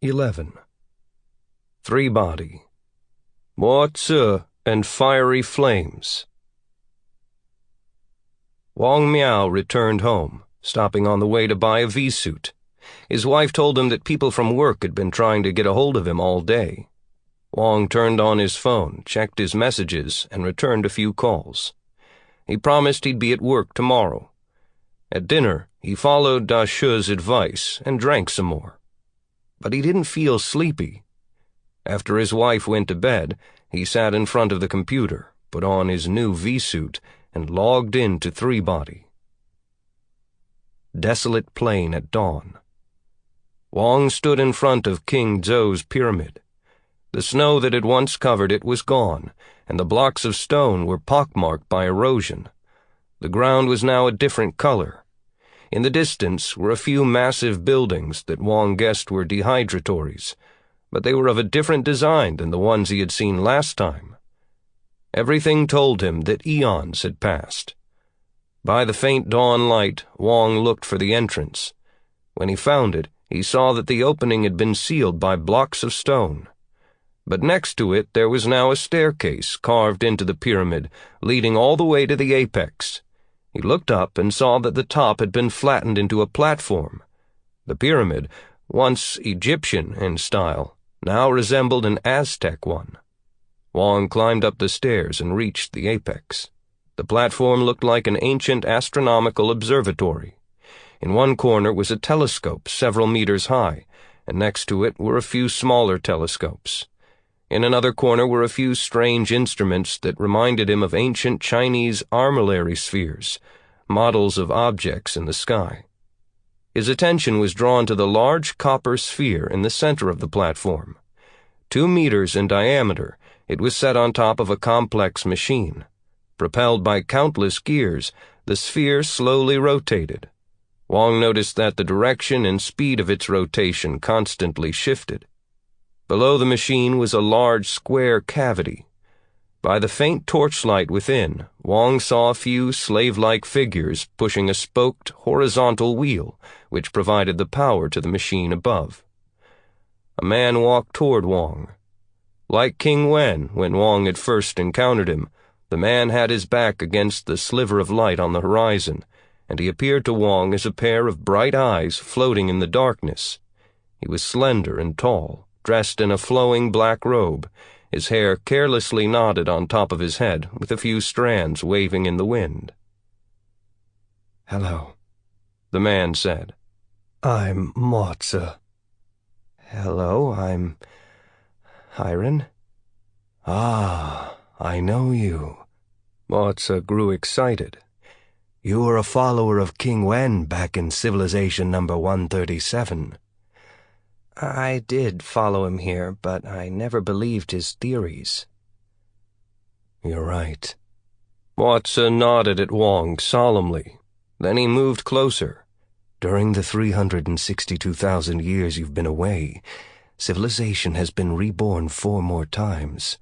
11. Three-body. Mozi and fiery flames. Wang Miao returned home, stopping on the way to buy a V-suit. His wife told him that people from work had been trying to get a hold of him all day. Wang turned on his phone, checked his messages, and returned a few calls. He promised he'd be at work tomorrow. At dinner, he followed Da Shu's advice and drank some more. But he didn't feel sleepy. After his wife went to bed, he sat in front of the computer, put on his new V-suit, and logged into Three-body. Desolate plain at dawn. Wang stood in front of King Zhou's pyramid. The snow that had once covered it was gone, and the blocks of stone were pockmarked by erosion. The ground was now a different color. In the distance were a few massive buildings that Wang guessed were dehydratories, but they were of a different design than the ones he had seen last time. Everything told him that eons had passed. By the faint dawn light, Wang looked for the entrance. When he found it, he saw that the opening had been sealed by blocks of stone. But next to it there was now a staircase carved into the pyramid, leading all the way to the apex. He looked up and saw that the top had been flattened into a platform. The pyramid, once Egyptian in style, now resembled an Aztec one. Wang climbed up the stairs and reached the apex. The platform looked like an ancient astronomical observatory. In one corner was a telescope several meters high, and next to it were a few smaller telescopes. In another corner were a few strange instruments that reminded him of ancient Chinese armillary spheres, models of objects in the sky. His attention was drawn to the large copper sphere in the center of the platform. 2 meters in diameter, it was set on top of a complex machine. Propelled by countless gears, the sphere slowly rotated. Wang noticed that the direction and speed of its rotation constantly shifted. Below the machine was a large square cavity. By the faint torchlight within, Wang saw a few slave-like figures pushing a spoked horizontal wheel, which provided the power to the machine above. A man walked toward Wang. Like King Wen, when Wang had first encountered him, the man had his back against the sliver of light on the horizon, and he appeared to Wang as a pair of bright eyes floating in the darkness. He was slender and tall, dressed in a flowing black robe, his hair carelessly knotted on top of his head with a few strands waving in the wind. "Hello," the man said. "I'm Mozi." "Hello, I'm Hiren." "Ah, I know you." Mozi grew excited. "You were a follower of King Wen back in civilization number 137. "I did follow him here, but I never believed his theories." "You're right." Mozi nodded at Wang solemnly. Then he moved closer. "During the 362,000 years you've been away, civilization has been reborn 4 more times.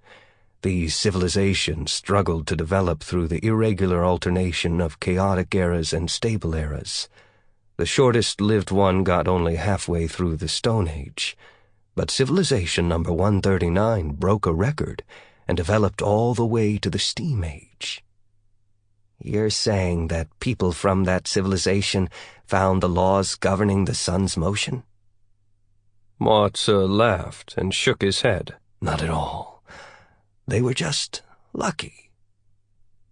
These civilizations struggled to develop through the irregular alternation of chaotic eras and stable eras. The shortest-lived one got only halfway through the Stone Age, but civilization number 139 broke a record and developed all the way to the Steam Age." "You're saying that people from that civilization found the laws governing the sun's motion?" Mozi laughed and shook his head. "Not at all. They were just lucky."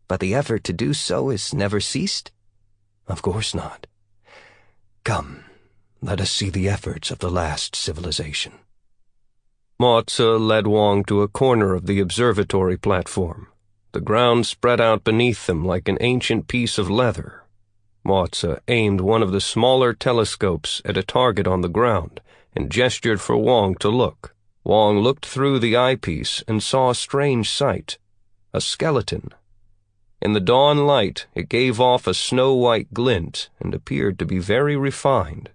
"But the effort to do so has never ceased?" "Of course not. Come, let us see the efforts of the last civilization." Mozi led Wang to a corner of the observatory platform. The ground spread out beneath them like an ancient piece of leather. Mozi aimed one of the smaller telescopes at a target on the ground and gestured for Wang to look. Wang looked through the eyepiece and saw a strange sight: a skeleton. In the dawn light, it gave off a snow-white glint and appeared to be very refined.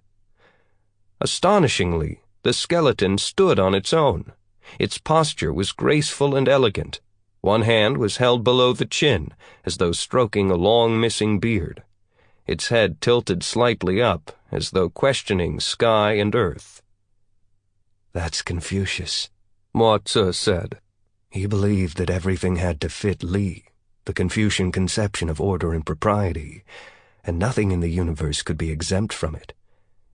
Astonishingly, the skeleton stood on its own. Its posture was graceful and elegant. One hand was held below the chin, as though stroking a long missing beard. Its head tilted slightly up, as though questioning sky and earth. That's Confucius, Mozi said. He believed that everything had to fit Li, the Confucian conception of order and propriety, and nothing in the universe could be exempt from it.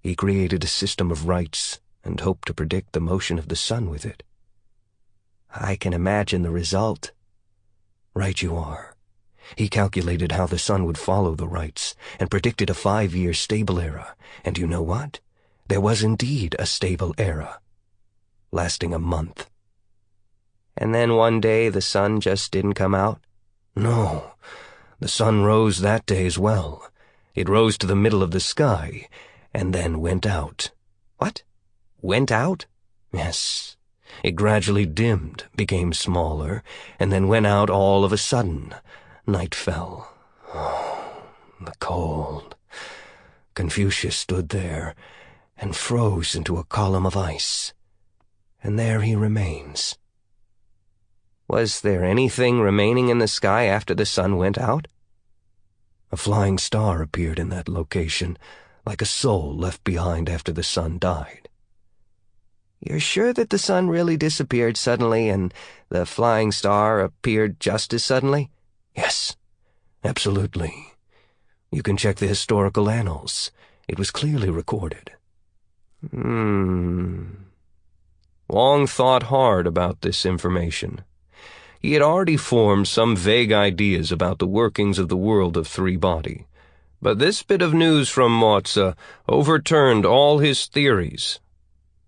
He created a system of rights and hoped to predict the motion of the sun with it. I can imagine the result. Right you are. He calculated how the sun would follow the rights and predicted a 5-year stable era, and you know what? There was indeed a stable era, lasting a month. And then one day the sun just didn't come out? No, the sun rose that day as well. It rose to the middle of the sky, and then went out. What? Went out? Yes. It gradually dimmed, became smaller, and then went out all of a sudden. Night fell. Oh, the cold. Confucius stood there and froze into a column of ice. And there he remains. Was there anything remaining in the sky after the sun went out? A flying star appeared in that location, like a soul left behind after the sun died. You're sure that the sun really disappeared suddenly and the flying star appeared just as suddenly? Yes, absolutely. You can check the historical annals. It was clearly recorded. Wang thought hard about this information. He had already formed some vague ideas about the workings of the world of three-body, but this bit of news from Mozi overturned all his theories.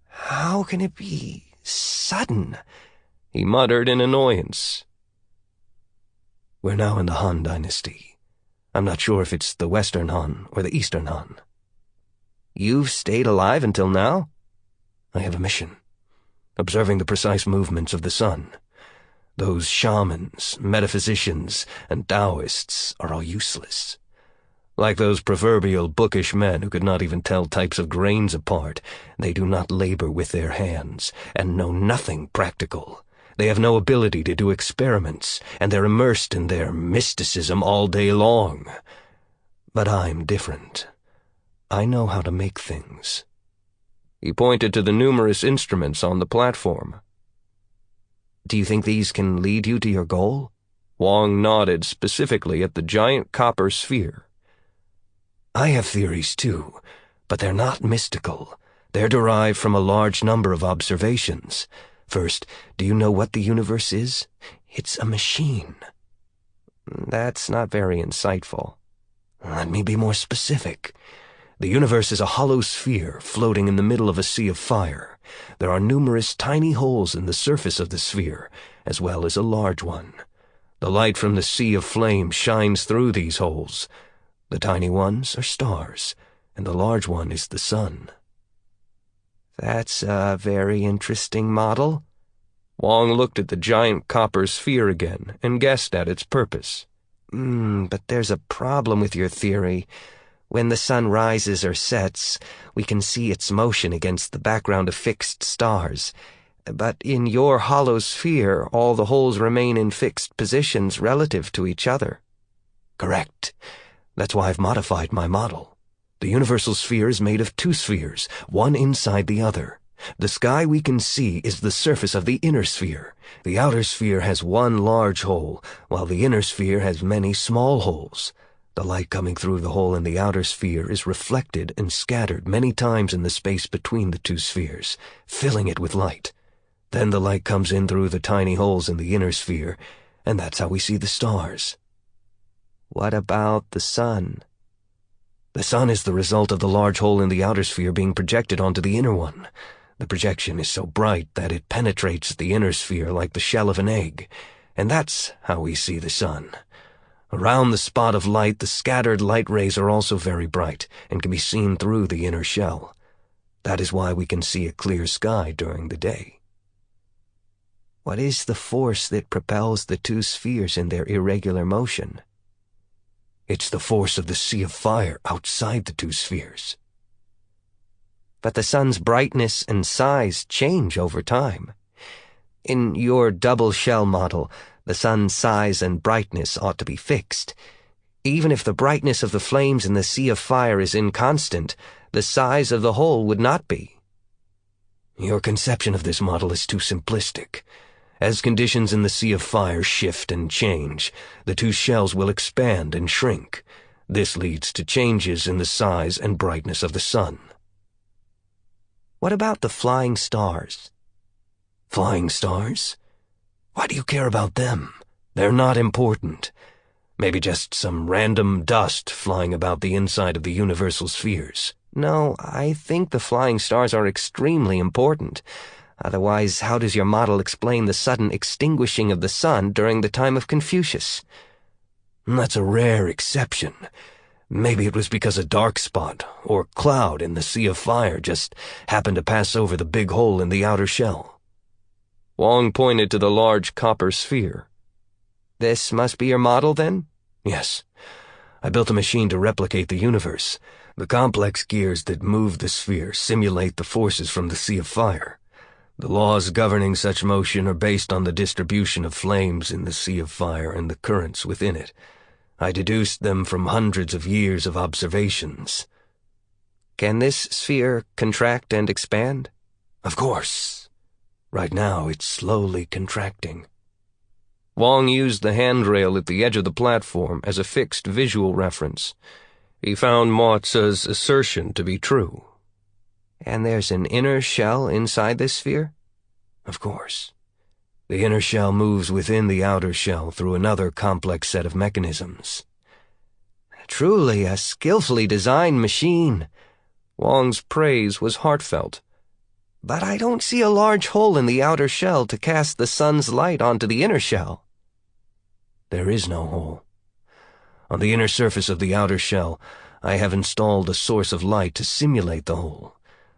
How can it be sudden? He muttered in annoyance. We're now in the Han Dynasty. I'm not sure if it's the Western Han or the Eastern Han. You've stayed alive until now? I have a mission. Observing the precise movements of the sun. Those shamans, metaphysicians, and Taoists are all useless. Like those proverbial bookish men who could not even tell types of grains apart, they do not labor with their hands, and know nothing practical. They have no ability to do experiments, and they're immersed in their mysticism all day long. But I'm different. I know how to make things. He pointed to the numerous instruments on the platform. Do you think these can lead you to your goal? Wang nodded specifically at the giant copper sphere. I have theories too, but they're not mystical. They're derived from a large number of observations. First, do you know what the universe is? It's a machine. That's not very insightful. Let me be more specific. The universe is a hollow sphere floating in the middle of a sea of fire. There are numerous tiny holes in the surface of the sphere, as well as a large one. The light from the sea of flame shines through these holes. The tiny ones are stars, and the large one is the sun. That's a very interesting model. Wang looked at the giant copper sphere again and guessed at its purpose. But there's a problem with your theory. When the sun rises or sets, we can see its motion against the background of fixed stars. But in your hollow sphere, all the holes remain in fixed positions relative to each other. Correct. That's why I've modified my model. The universal sphere is made of two spheres, one inside the other. The sky we can see is the surface of the inner sphere. The outer sphere has one large hole, while the inner sphere has many small holes. The light coming through the hole in the outer sphere is reflected and scattered many times in the space between the two spheres, filling it with light. Then the light comes in through the tiny holes in the inner sphere, and that's how we see the stars. What about the sun? The sun is the result of the large hole in the outer sphere being projected onto the inner one. The projection is so bright that it penetrates the inner sphere like the shell of an egg, and that's how we see the sun. Around the spot of light, the scattered light rays are also very bright and can be seen through the inner shell. That is why we can see a clear sky during the day. What is the force that propels the two spheres in their irregular motion? It's the force of the sea of fire outside the two spheres. But the sun's brightness and size change over time. In your double shell model, the sun's size and brightness ought to be fixed. Even if the brightness of the flames in the sea of fire is inconstant, the size of the hole would not be. Your conception of this model is too simplistic. As conditions in the Sea of Fire shift and change, the two shells will expand and shrink. This leads to changes in the size and brightness of the sun. What about the flying stars? Flying stars? Why do you care about them? They're not important. Maybe just some random dust flying about the inside of the universal spheres. No, I think the flying stars are extremely important. Otherwise, how does your model explain the sudden extinguishing of the sun during the time of Confucius? That's a rare exception. Maybe it was because a dark spot or cloud in the Sea of Fire just happened to pass over the big hole in the outer shell. Wang pointed to the large copper sphere. This must be your model, then? Yes. I built a machine to replicate the universe. The complex gears that move the sphere simulate the forces from the Sea of Fire. The laws governing such motion are based on the distribution of flames in the Sea of Fire and the currents within it. I deduced them from hundreds of years of observations. Can this sphere contract and expand? Of course. Right now, it's slowly contracting. Wang used the handrail at the edge of the platform as a fixed visual reference. He found Mozi's assertion to be true. And there's an inner shell inside this sphere? Of course. The inner shell moves within the outer shell through another complex set of mechanisms. Truly a skillfully designed machine. Wang's praise was heartfelt. But I don't see a large hole in the outer shell to cast the sun's light onto the inner shell. There is no hole. On the inner surface of the outer shell, I have installed a source of light to simulate the hole.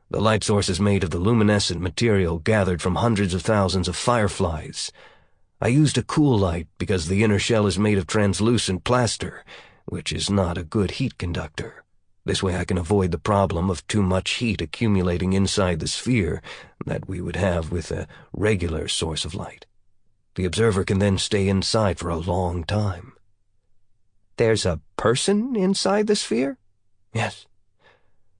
The light source is made of the luminescent material gathered from hundreds of thousands of fireflies. I used a cool light because the inner shell is made of translucent plaster, which is not a good heat conductor. This way I can avoid the problem of too much heat accumulating inside the sphere that we would have with a regular source of light. The observer can then stay inside for a long time. There's a person inside the sphere? Yes.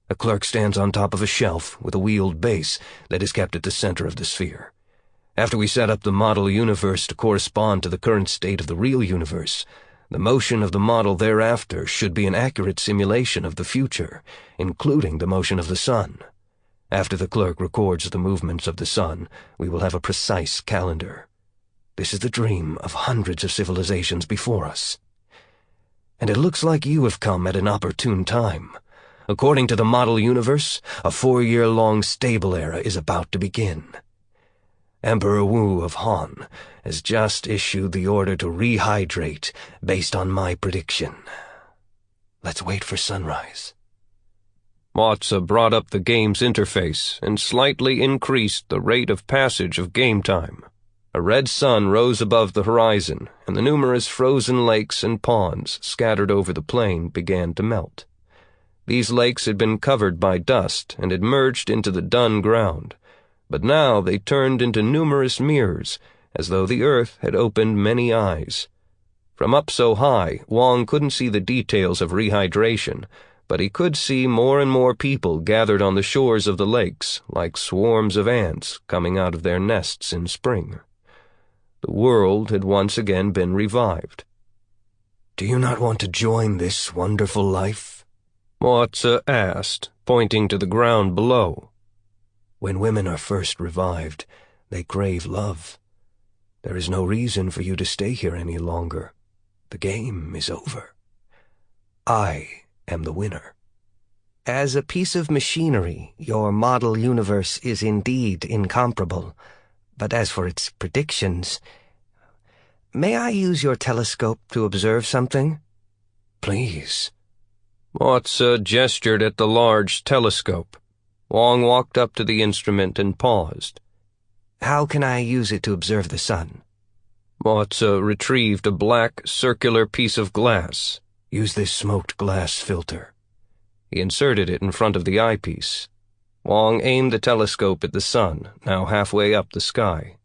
A clerk stands on top of a shelf with a wheeled base that is kept at the center of the sphere. After we set up the model universe to correspond to the current state of the real universe, the motion of the model thereafter should be an accurate simulation of the future, including the motion of the sun. After the clerk records the movements of the sun, we will have a precise calendar. This is the dream of hundreds of civilizations before us. And it looks like you have come at an opportune time. According to the model universe, a 4-year-long stable era is about to begin. Emperor Wu of Han has just issued the order to rehydrate based on my prediction. Let's wait for sunrise. Mozi brought up the game's interface and slightly increased the rate of passage of game time. A red sun rose above the horizon, and the numerous frozen lakes and ponds scattered over the plain began to melt. These lakes had been covered by dust and had merged into the dun ground, but now they turned into numerous mirrors, as though the earth had opened many eyes. From up so high, Wang couldn't see the details of rehydration, but he could see more and more people gathered on the shores of the lakes, like swarms of ants coming out of their nests in spring. The world had once again been revived. Do you not want to join this wonderful life? Mozi asked, pointing to the ground below. When women are first revived, they crave love. There is no reason for you to stay here any longer. The game is over. I am the winner. As a piece of machinery, your model universe is indeed incomparable. But as for its predictions, may I use your telescope to observe something? Please. Mozi gestured at the large telescope. Wang walked up to the instrument and paused. How can I use it to observe the sun? Mozi retrieved a black, circular piece of glass. Use this smoked glass filter. He inserted it in front of the eyepiece. Wang aimed the telescope at the sun, now halfway up the sky.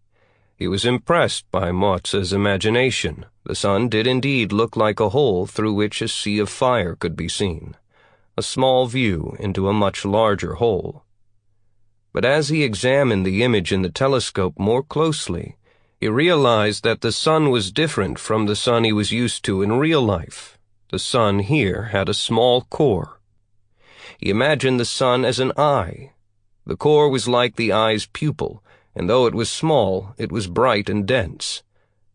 He was impressed by Mozi's imagination. The sun did indeed look like a hole through which a sea of fire could be seen, a small view into a much larger hole. But as he examined the image in the telescope more closely, he realized that the sun was different from the sun he was used to in real life. The sun here had a small core. He imagined the sun as an eye. The core was like the eye's pupil, and though it was small, it was bright and dense.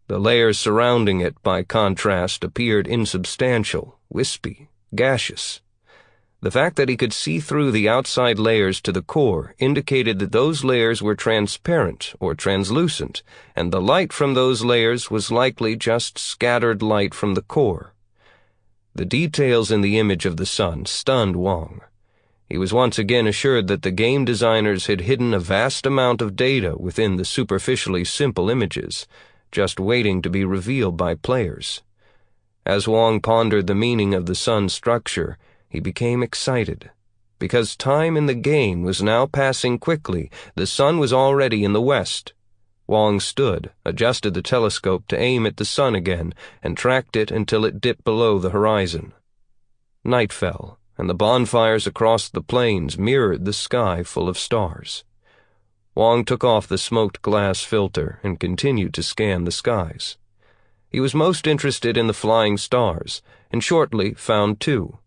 The layers surrounding it, by contrast, appeared insubstantial, wispy, gaseous. The fact that he could see through the outside layers to the core indicated that those layers were transparent or translucent, and the light from those layers was likely just scattered light from the core. The details in the image of the sun stunned Wang. He was once again assured that the game designers had hidden a vast amount of data within the superficially simple images, just waiting to be revealed by players. As Wang pondered the meaning of the sun's structure, he became excited. Because time in the game was now passing quickly, the sun was already in the west. Wang stood, adjusted the telescope to aim at the sun again, and tracked it until it dipped below the horizon. Night fell, and the bonfires across the plains mirrored the sky full of stars. Wang took off the smoked glass filter and continued to scan the skies. He was most interested in the flying stars, and shortly found two.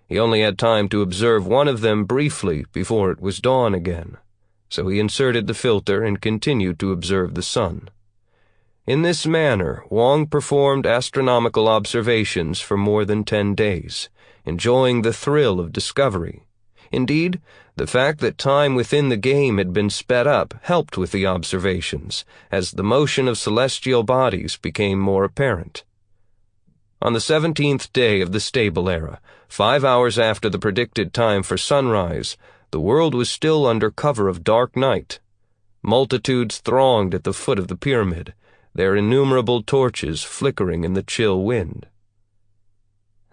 He only had time to observe one of them briefly before it was dawn again, so he inserted the filter and continued to observe the sun. In this manner, Wang performed astronomical observations for more than 10 days, enjoying the thrill of discovery. Indeed, the fact that time within the game had been sped up helped with the observations, as the motion of celestial bodies became more apparent. On the 17th day of the stable era, 5 hours after the predicted time for sunrise, the world was still under cover of dark night. Multitudes thronged at the foot of the pyramid, their innumerable torches flickering in the chill wind.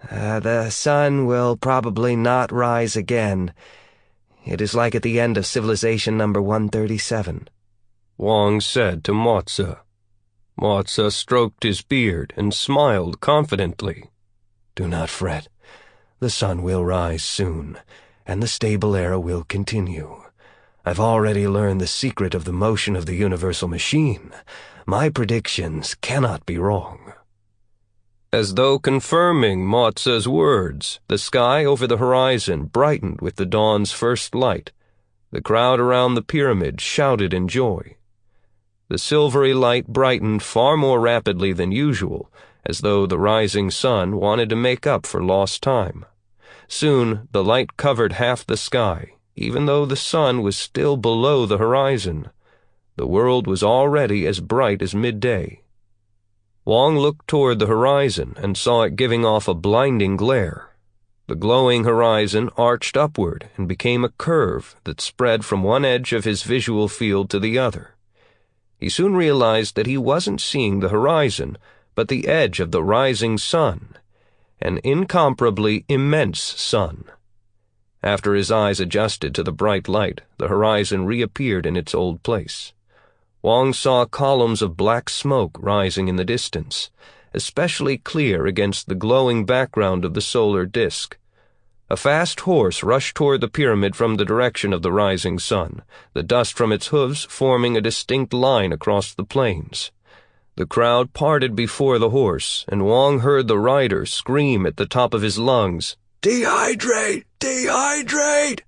The sun will probably not rise again. It is like at the end of civilization number 137. Wang said to Mozi. Mozi stroked his beard and smiled confidently. Do not fret. The sun will rise soon, and the stable era will continue. I've already learned the secret of the motion of the universal machine. My predictions cannot be wrong. As though confirming Mozi's words, the sky over the horizon brightened with the dawn's first light. The crowd around the pyramid shouted in joy. The silvery light brightened far more rapidly than usual, as though the rising sun wanted to make up for lost time. Soon the light covered half the sky, even though the sun was still below the horizon. The world was already as bright as midday. Wang looked toward the horizon and saw it giving off a blinding glare. The glowing horizon arched upward and became a curve that spread from one edge of his visual field to the other. He soon realized that he wasn't seeing the horizon, but the edge of the rising sun, an incomparably immense sun. After his eyes adjusted to the bright light, the horizon reappeared in its old place. Wang saw columns of black smoke rising in the distance, especially clear against the glowing background of the solar disk. A fast horse rushed toward the pyramid from the direction of the rising sun, the dust from its hooves forming a distinct line across the plains. The crowd parted before the horse, and Wang heard the rider scream at the top of his lungs, "Dehydrate! Dehydrate!"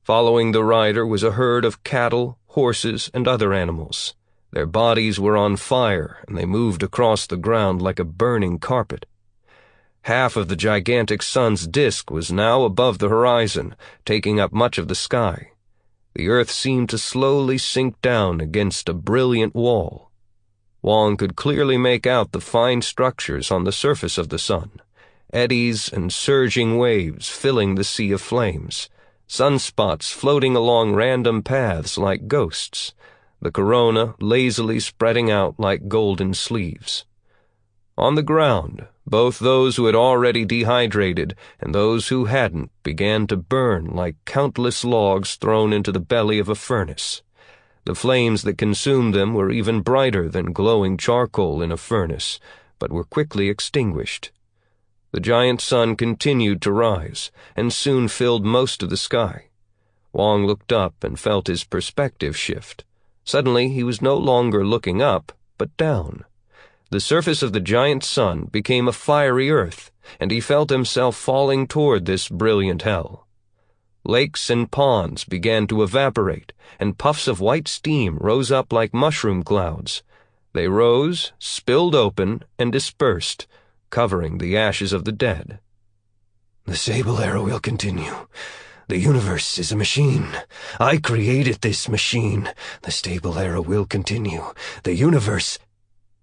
Following the rider was a herd of cattle, horses, and other animals. Their bodies were on fire, and they moved across the ground like a burning carpet. Half of the gigantic sun's disk was now above the horizon, taking up much of the sky. The earth seemed to slowly sink down against a brilliant wall. Wang could clearly make out the fine structures on the surface of the sun, eddies and surging waves filling the sea of flames, sunspots floating along random paths like ghosts, the corona lazily spreading out like golden sleeves. On the ground, both those who had already dehydrated and those who hadn't began to burn like countless logs thrown into the belly of a furnace. The flames that consumed them were even brighter than glowing charcoal in a furnace, but were quickly extinguished. The giant sun continued to rise, and soon filled most of the sky. Wang looked up and felt his perspective shift. Suddenly, he was no longer looking up, but down. The surface of the giant sun became a fiery earth, and he felt himself falling toward this brilliant hell. Lakes and ponds began to evaporate, and puffs of white steam rose up like mushroom clouds. They rose, spilled open, and dispersed, covering the ashes of the dead. The Sable Era will continue. The universe is a machine. I created this machine. The Sable Era will continue. The universe...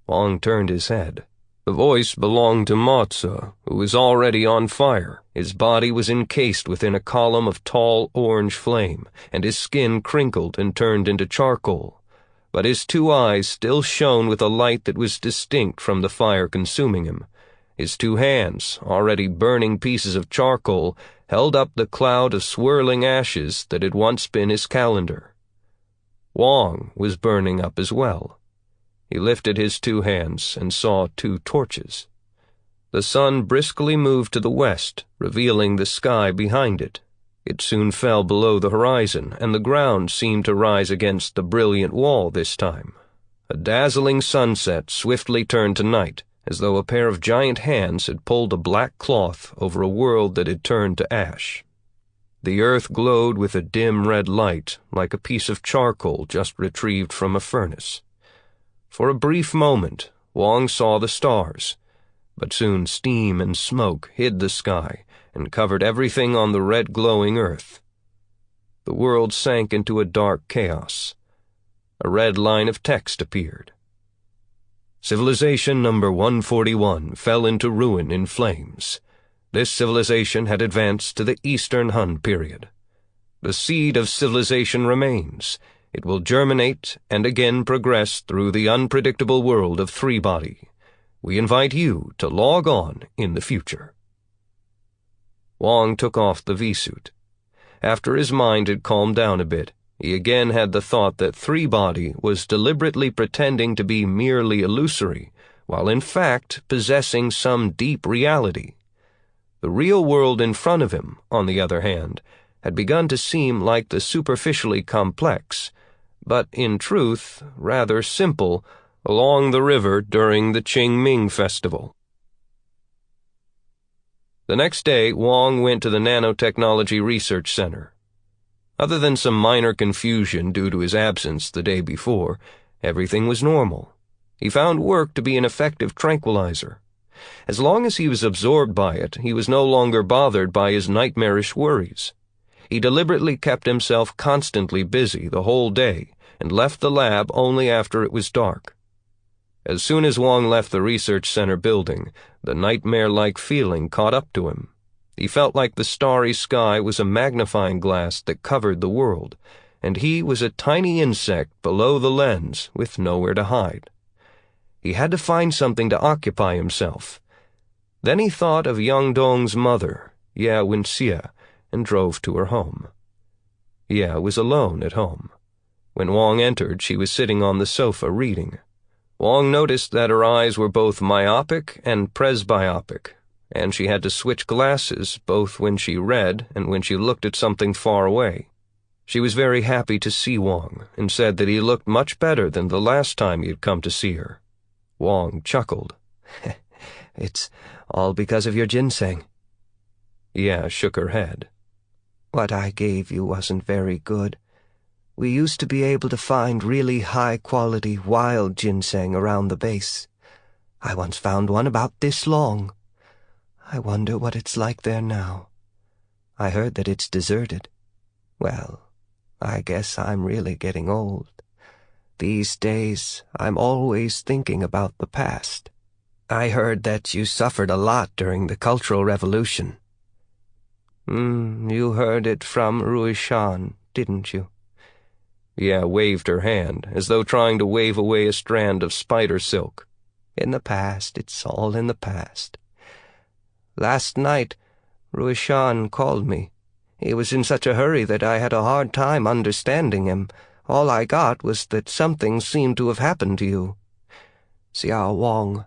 Wang turned his head. The voice belonged to Mozi, who was already on fire. His body was encased within a column of tall orange flame, and his skin crinkled and turned into charcoal. But his two eyes still shone with a light that was distinct from the fire consuming him. His two hands, already burning pieces of charcoal, held up the cloud of swirling ashes that had once been his calendar. Wang was burning up as well. He lifted his two hands and saw two torches. The sun briskly moved to the west, revealing the sky behind it. It soon fell below the horizon, and the ground seemed to rise against the brilliant wall this time. A dazzling sunset swiftly turned to night, as though a pair of giant hands had pulled a black cloth over a world that had turned to ash. The earth glowed with a dim red light, like a piece of charcoal just retrieved from a furnace. For a brief moment, Wang saw the stars, but soon steam and smoke hid the sky and covered everything on the red glowing earth. The world sank into a dark chaos. A red line of text appeared. Civilization number 141 fell into ruin in flames. This civilization had advanced to the Eastern Han period. The seed of civilization remains. It will germinate and again progress through the unpredictable world of three-body. We invite you to log on in the future. Wang took off the V-suit. After his mind had calmed down a bit, he again had the thought that three-body was deliberately pretending to be merely illusory, while in fact possessing some deep reality. The real world in front of him, on the other hand, had begun to seem like the superficially complex, but in truth rather simple, along the river during the Qingming festival. The next day, Wang went to the Nanotechnology Research Center. Other than some minor confusion due to his absence the day before, everything was normal. He found work to be an effective tranquilizer. As long as he was absorbed by it, he was no longer bothered by his nightmarish worries. He deliberately kept himself constantly busy the whole day and left the lab only after it was dark. As soon as Wang left the research center building, the nightmare-like feeling caught up to him. He felt like the starry sky was a magnifying glass that covered the world, and he was a tiny insect below the lens with nowhere to hide. He had to find something to occupy himself. Then he thought of Yang Dong's mother, Ye Wenxie, and drove to her home. Ye was alone at home. When Wang entered, she was sitting on the sofa reading. Wang noticed that her eyes were both myopic and presbyopic, and she had to switch glasses both when she read and when she looked at something far away. She was very happy to see Wang, and said that he looked much better than the last time he had come to see her. Wang chuckled. It's all because of your ginseng. Ye shook her head. What I gave you wasn't very good. We used to be able to find really high-quality wild ginseng around the base. I once found one about this long. I wonder what it's like there now. I heard that it's deserted. Well, I guess I'm really getting old. These days, I'm always thinking about the past. I heard that you suffered a lot during the Cultural Revolution. You heard it from Ruishan, didn't you? Ye waved her hand, as though trying to wave away a strand of spider silk. In the past, it's all in the past. Last night, Ruishan called me. He was in such a hurry that I had a hard time understanding him. All I got was that something seemed to have happened to you. Xiao Wang,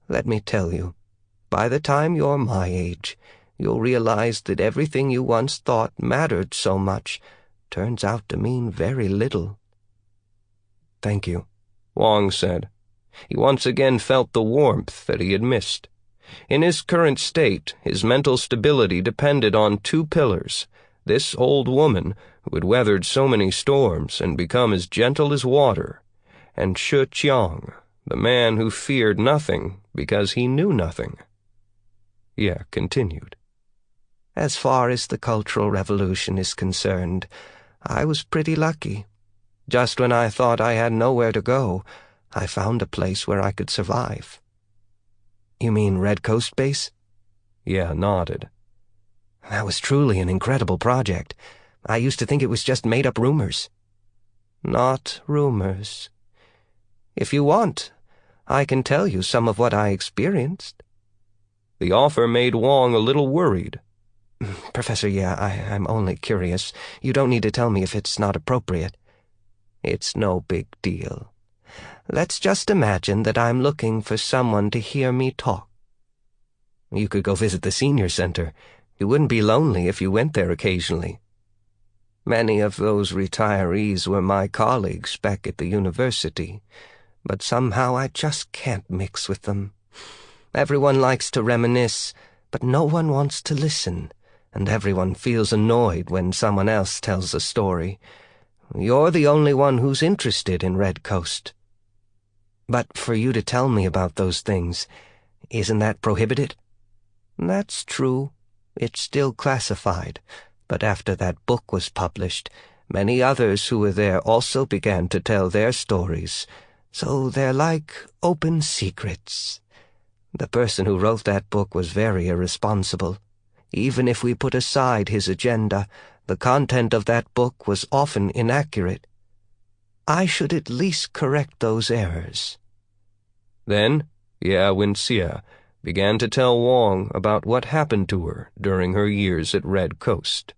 let me tell you, by the time you're my age, you'll realize that everything you once thought mattered so much turns out to mean very little." "Thank you," Wang said. He once again felt the warmth that he had missed. In his current state, his mental stability depended on two pillars: this old woman, who had weathered so many storms and become as gentle as water, and Shi Qiang, the man who feared nothing because he knew nothing. Ye continued. "As far as the Cultural Revolution is concerned, I was pretty lucky. Just when I thought I had nowhere to go, I found a place where I could survive." "You mean Red Coast Base?" Ye nodded. "That was truly an incredible project. I used to think it was just made-up rumors." "Not rumors. If you want, I can tell you some of what I experienced." The offer made Wang a little worried. "Professor Ye, I'm only curious. You don't need to tell me if it's not appropriate." "It's no big deal. Let's just imagine that I'm looking for someone to hear me talk." "You could go visit the senior center. You wouldn't be lonely if you went there occasionally." "Many of those retirees were my colleagues back at the university, but somehow I just can't mix with them. Everyone likes to reminisce, but no one wants to listen, and everyone feels annoyed when someone else tells a story. You're the only one who's interested in Red Coast." "But for you to tell me about those things, isn't that prohibited?" "That's true. It's still classified, but after that book was published, many others who were there also began to tell their stories, so they're like open secrets. The person who wrote that book was very irresponsible. Even if we put aside his agenda, the content of that book was often inaccurate. I should at least correct those errors." Then Ye Wenxie began to tell Wang about what happened to her during her years at Red Coast.